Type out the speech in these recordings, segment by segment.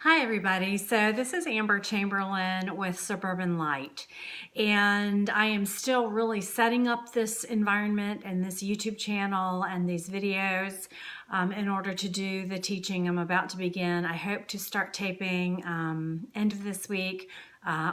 Hi everybody, so this is Amber Chamberlain with Suburban Light, and I am still really setting up this environment and this YouTube channel and these videos in order to do the teaching I'm about to begin. I hope to start taping end of this week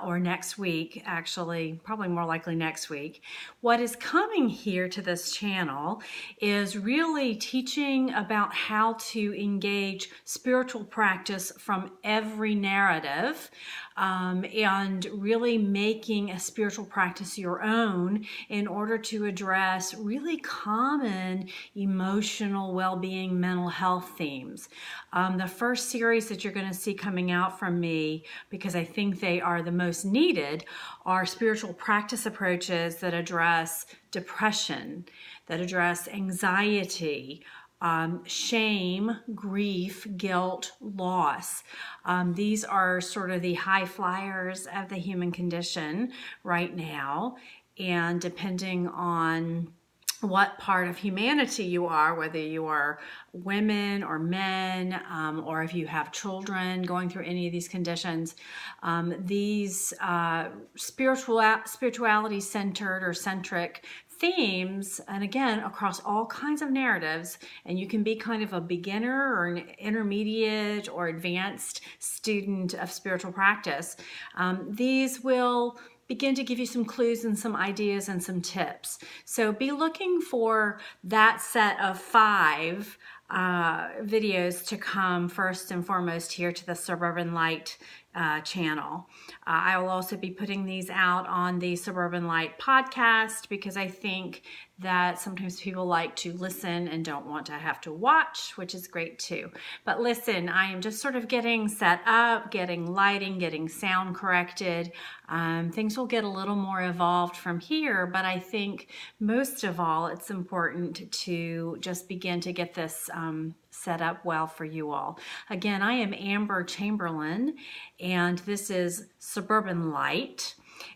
or next week, actually, probably more likely next week. What is coming here to this channel is really teaching about how to engage spiritual practice from every narrative and really making a spiritual practice your own in order to address really common emotional well-being, mental health themes. The first series that you're going to see coming out from me, because I think they are the most needed, are spiritual practice approaches that address depression, that address anxiety, shame, grief, guilt, loss. These are sort of the high flyers of the human condition right now. And depending on what part of humanity you are, whether you are women or men, or if you have children going through any of these conditions, these spirituality centered or centric themes, and again, across all kinds of narratives, and you can be kind of a beginner or an intermediate or advanced student of spiritual practice. These will begin to give you some clues and some ideas and some tips. So be looking for that set of 5 videos to come first and foremost here to the Suburban Light channel. I will also be putting these out on the Suburban Light podcast because I think that sometimes people like to listen and don't want to have to watch, which is great too. But listen, I am just sort of getting set up, getting lighting, getting sound corrected. Things will get a little more evolved from here, but I think most of all, it's important to just begin to get this set up well for you all. Again, I am Amber Chamberlain, and this is Suburban Light.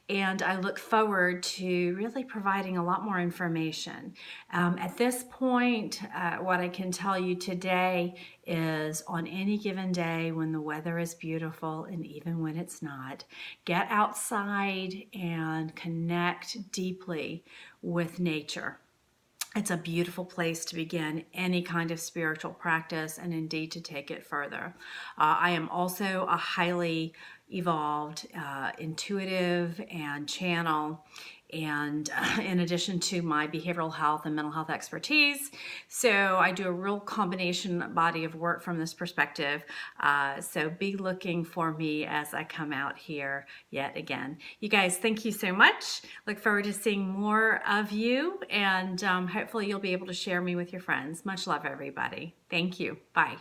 And I look forward to really providing a lot more information. At this point, what I can tell you today is on any given day when the weather is beautiful and even when it's not, get outside and connect deeply with nature. It's a beautiful place to begin any kind of spiritual practice and indeed to take it further. I am also a highly evolved, intuitive and channel, and in addition to my behavioral health and mental health expertise. So I do a real combination body of work from this perspective. So be looking for me as I come out here yet again. You guys, thank you so much. Look forward to seeing more of you, and hopefully you'll be able to share me with your friends. Much love, everybody. Thank you. Bye.